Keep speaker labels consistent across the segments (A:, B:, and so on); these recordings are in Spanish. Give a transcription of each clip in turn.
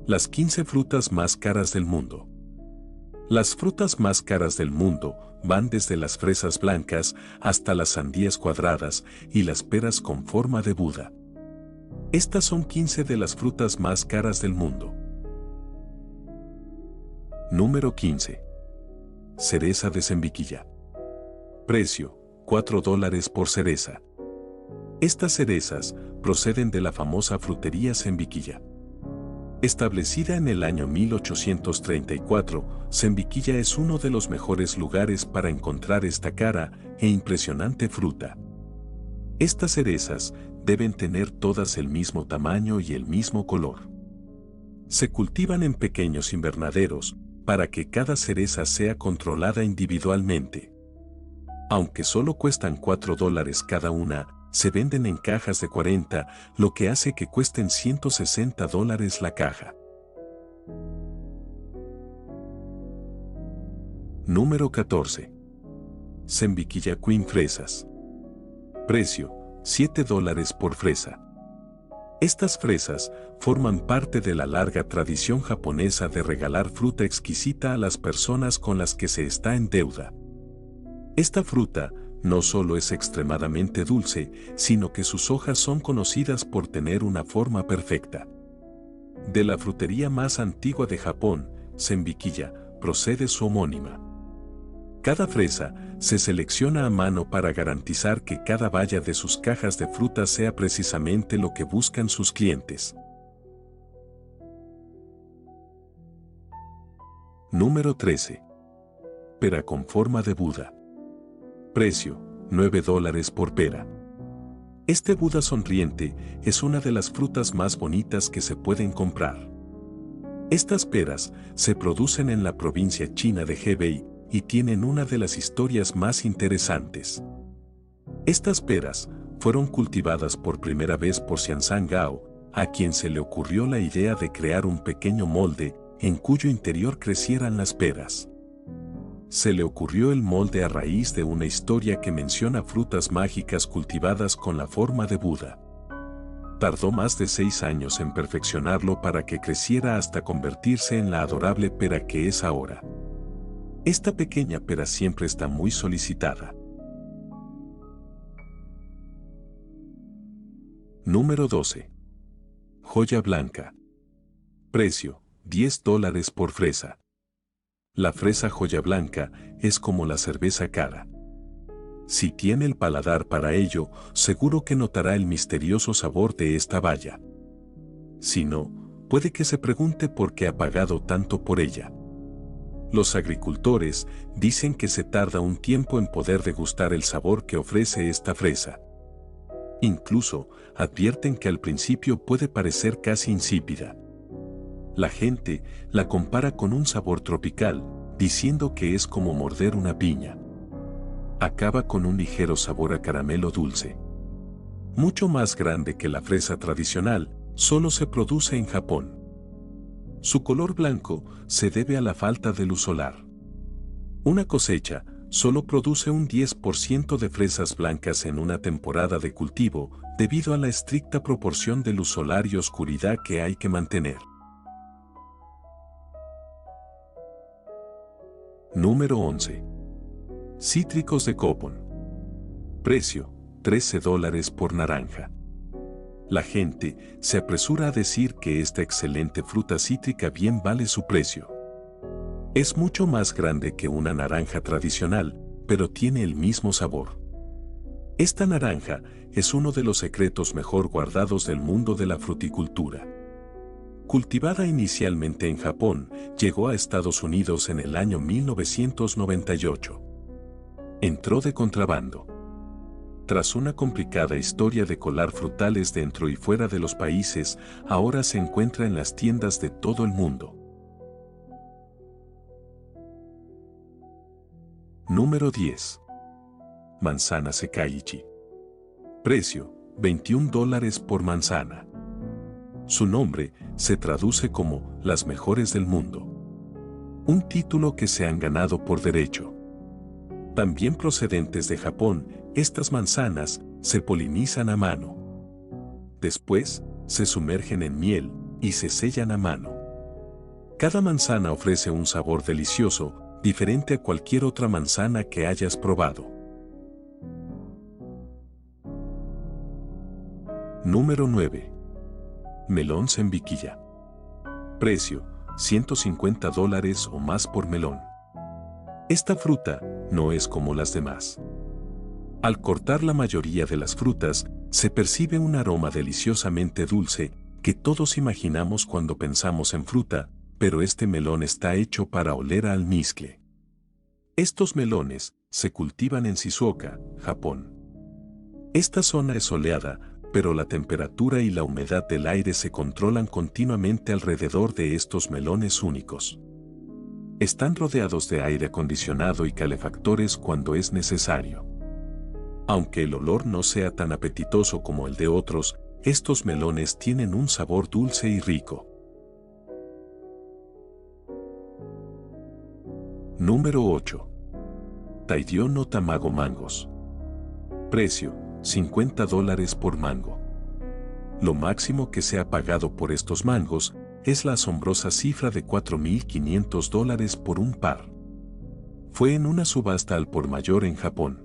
A: Las 15 frutas más caras del mundo. Las frutas más caras del mundo van desde las fresas blancas hasta las sandías cuadradas y las peras con forma de Buda. Estas son 15 de las frutas más caras del mundo. Número 15. Cereza de Zembiquilla. Precio: $4 por cereza. Estas cerezas proceden de la famosa frutería Zembiquilla. Establecida en el año 1834, Zembiquilla es uno de los mejores lugares para encontrar esta cara e impresionante fruta. Estas cerezas deben tener todas el mismo tamaño y el mismo color. Se cultivan en pequeños invernaderos para que cada cereza sea controlada individualmente. Aunque solo cuestan $4 cada una, se venden en cajas de 40, lo que hace que cuesten $160 la caja. Número 14. Zembiquilla Queen Fresas. Precio: $7 por fresa. Estas fresas forman parte de la larga tradición japonesa de regalar fruta exquisita a las personas con las que se está en deuda. Esta fruta no solo es extremadamente dulce, sino que sus hojas son conocidas por tener una forma perfecta. De la frutería más antigua de Japón, Zembiquilla, procede su homónima. Cada fresa se selecciona a mano para garantizar que cada baya de sus cajas de frutas sea precisamente lo que buscan sus clientes. Número 13. Pera con forma de Buda. Precio: $9 por pera. Este Buda sonriente es una de las frutas más bonitas que se pueden comprar. Estas peras se producen en la provincia china de Hebei y tienen una de las historias más interesantes. Estas peras fueron cultivadas por primera vez por Xianzang Gao, a quien se le ocurrió la idea de crear un pequeño molde en cuyo interior crecieran las peras. Se le ocurrió el molde a raíz de una historia que menciona frutas mágicas cultivadas con la forma de Buda. Tardó más de 6 años en perfeccionarlo para que creciera hasta convertirse en la adorable pera que es ahora. Esta pequeña pera siempre está muy solicitada. Número 12. Joya blanca. Precio: $10 por fresa. La fresa joya blanca es como la cerveza cara. Si tiene el paladar para ello, seguro que notará el misterioso sabor de esta baya. Si no, puede que se pregunte por qué ha pagado tanto por ella. Los agricultores dicen que se tarda un tiempo en poder degustar el sabor que ofrece esta fresa. Incluso advierten que al principio puede parecer casi insípida. La gente la compara con un sabor tropical, diciendo que es como morder una piña. Acaba con un ligero sabor a caramelo dulce. Mucho más grande que la fresa tradicional, solo se produce en Japón. Su color blanco se debe a la falta de luz solar. Una cosecha solo produce un 10% de fresas blancas en una temporada de cultivo, debido a la estricta proporción de luz solar y oscuridad que hay que mantener. Número 11. Cítricos de Copón. Precio: $13 por naranja. La gente se apresura a decir que esta excelente fruta cítrica bien vale su precio. Es mucho más grande que una naranja tradicional, pero tiene el mismo sabor. Esta naranja es uno de los secretos mejor guardados del mundo de la fruticultura. Cultivada inicialmente en Japón, llegó a Estados Unidos en el año 1998. Entró de contrabando. Tras una complicada historia de colar frutales dentro y fuera de los países, ahora se encuentra en las tiendas de todo el mundo. Número 10. Manzana Sekaiichi. Precio: $21 por manzana. Su nombre se traduce como las mejores del mundo. Un título que se han ganado por derecho. También procedentes de Japón, estas manzanas se polinizan a mano. Después, se sumergen en miel y se sellan a mano. Cada manzana ofrece un sabor delicioso, diferente a cualquier otra manzana que hayas probado. Número 9. Melón sembiquilla. Precio: $150 o más por melón. Esta fruta no es como las demás. Al cortar la mayoría de las frutas, se percibe un aroma deliciosamente dulce que todos imaginamos cuando pensamos en fruta, pero este melón está hecho para oler a almizcle. Estos melones se cultivan en Shizuoka, Japón. Esta zona es soleada, pero la temperatura y la humedad del aire se controlan continuamente alrededor de estos melones únicos. Están rodeados de aire acondicionado y calefactores cuando es necesario. Aunque el olor no sea tan apetitoso como el de otros, estos melones tienen un sabor dulce y rico. Número 8. Tairyō no Tamago mangos. Precio: $50 por mango. Lo máximo que se ha pagado por estos mangos es la asombrosa cifra de $4.500 por un par. Fue en una subasta al por mayor en Japón.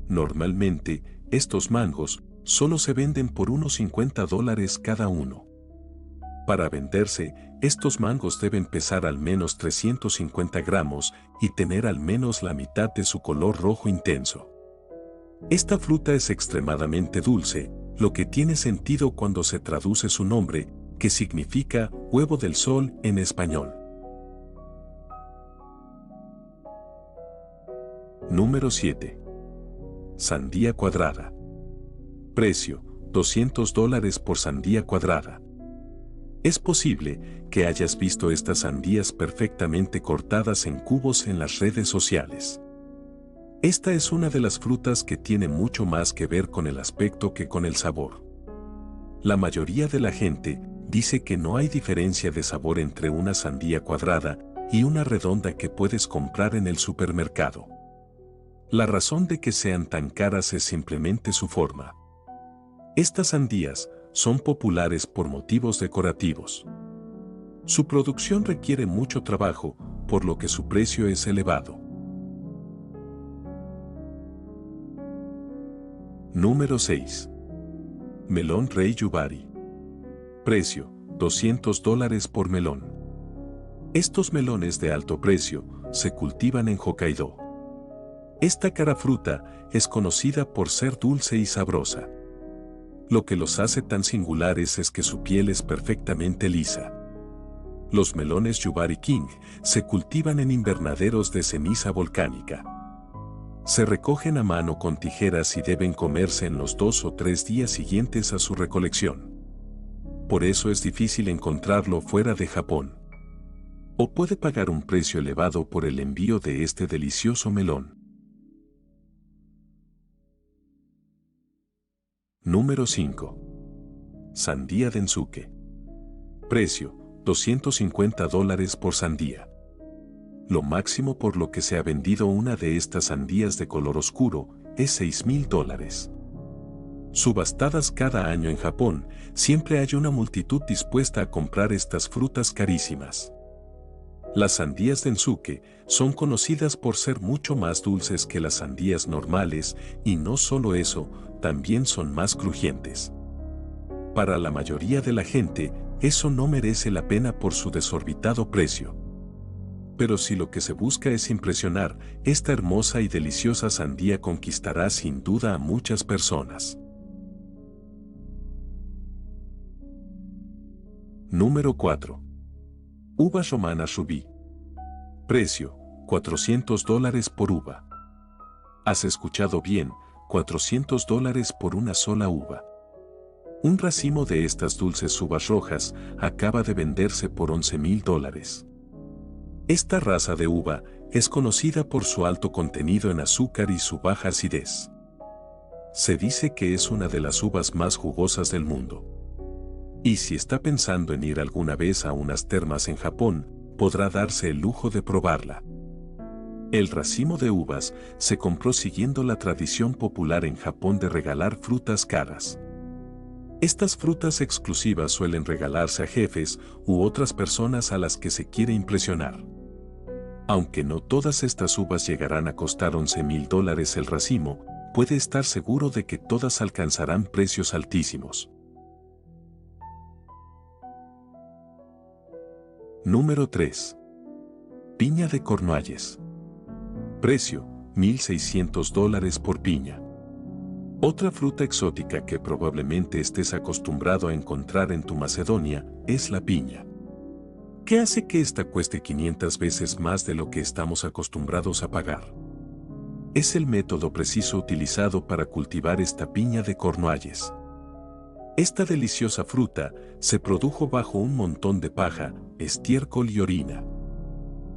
A: Normalmente, estos mangos solo se venden por unos $50 cada uno. Para venderse, estos mangos deben pesar al menos 350 gramos y tener al menos la mitad de su color rojo intenso. Esta fruta es extremadamente dulce, lo que tiene sentido cuando se traduce su nombre, que significa huevo del sol en español. Número 7. Sandía cuadrada. Precio: $200 por sandía cuadrada. Es posible que hayas visto estas sandías perfectamente cortadas en cubos en las redes sociales. Esta es una de las frutas que tiene mucho más que ver con el aspecto que con el sabor. La mayoría de la gente dice que no hay diferencia de sabor entre una sandía cuadrada y una redonda que puedes comprar en el supermercado. La razón de que sean tan caras es simplemente su forma. Estas sandías son populares por motivos decorativos. Su producción requiere mucho trabajo, por lo que su precio es elevado. Número 6. Melón Rey Yubari. Precio: $200 por melón. Estos melones de alto precio se cultivan en Hokkaido. Esta cara fruta es conocida por ser dulce y sabrosa. Lo que los hace tan singulares es que su piel es perfectamente lisa. Los melones Yubari King se cultivan en invernaderos de ceniza volcánica. Se recogen a mano con tijeras y deben comerse en los 2 o 3 días siguientes a su recolección. Por eso es difícil encontrarlo fuera de Japón. O puede pagar un precio elevado por el envío de este delicioso melón. Número 5. Sandía Densuke. Precio: $250 por sandía. Lo máximo por lo que se ha vendido una de estas sandías de color oscuro es $6.000. Subastadas cada año en Japón, siempre hay una multitud dispuesta a comprar estas frutas carísimas. Las sandías Densuke son conocidas por ser mucho más dulces que las sandías normales y no solo eso, también son más crujientes. Para la mayoría de la gente, eso no merece la pena por su desorbitado precio. Pero si lo que se busca es impresionar, esta hermosa y deliciosa sandía conquistará sin duda a muchas personas. Número 4. Uvas romanas rubí. Precio: $400 por uva. Has escuchado bien, $400 por una sola uva. Un racimo de estas dulces uvas rojas acaba de venderse por $11.000. Esta raza de uva es conocida por su alto contenido en azúcar y su baja acidez. Se dice que es una de las uvas más jugosas del mundo. Y si está pensando en ir alguna vez a unas termas en Japón, podrá darse el lujo de probarla. El racimo de uvas se compró siguiendo la tradición popular en Japón de regalar frutas caras. Estas frutas exclusivas suelen regalarse a jefes u otras personas a las que se quiere impresionar. Aunque no todas estas uvas llegarán a costar $11,000 el racimo, puede estar seguro de que todas alcanzarán precios altísimos. Número 3. Piña de Cornualles. Precio: $1,600 por piña. Otra fruta exótica que probablemente estés acostumbrado a encontrar en tu Macedonia es la piña. ¿Qué hace que esta cueste 500 veces más de lo que estamos acostumbrados a pagar? Es el método preciso utilizado para cultivar esta piña de Cornualles. Esta deliciosa fruta se produjo bajo un montón de paja, estiércol y orina.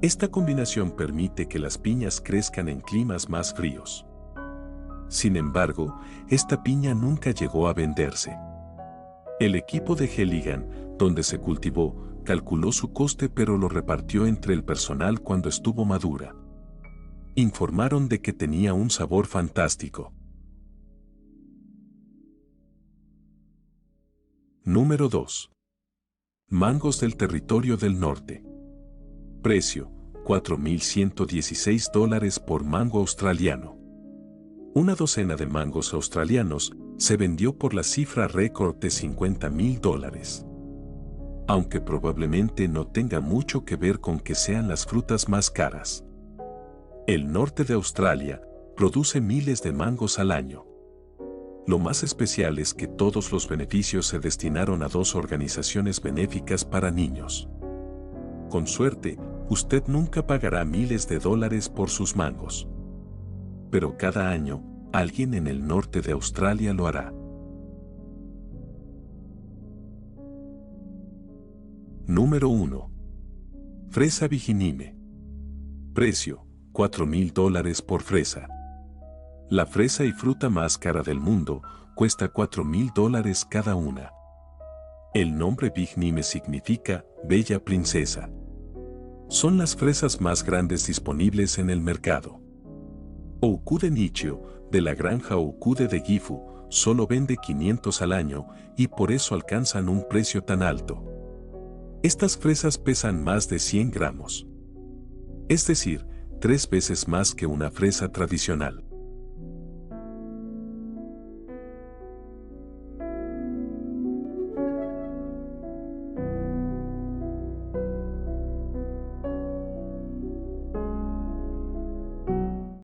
A: Esta combinación permite que las piñas crezcan en climas más fríos. Sin embargo, esta piña nunca llegó a venderse. El equipo de Heligan, donde se cultivó, calculó su coste pero lo repartió entre el personal cuando estuvo madura. Informaron de que tenía un sabor fantástico. Número 2. Mangos del territorio del norte. Precio: $4,116 por mango australiano. Una docena de mangos australianos se vendió por la cifra récord de $50,000. Aunque probablemente no tenga mucho que ver con que sean las frutas más caras. El norte de Australia produce miles de mangos al año. Lo más especial es que todos los beneficios se destinaron a 2 organizaciones benéficas para niños. Con suerte, usted nunca pagará miles de dólares por sus mangos. Pero cada año, alguien en el norte de Australia lo hará. Número 1. Fresa Viginime. Precio: $4,000 por fresa. La fresa y fruta más cara del mundo cuesta $4,000 cada una. El nombre Vignime significa bella princesa. Son las fresas más grandes disponibles en el mercado. Oukude Nichio, de la granja Oukude de Gifu, solo vende 500 al año y por eso alcanzan un precio tan alto. Estas fresas pesan más de 100 gramos. Es decir, 3 veces más que una fresa tradicional.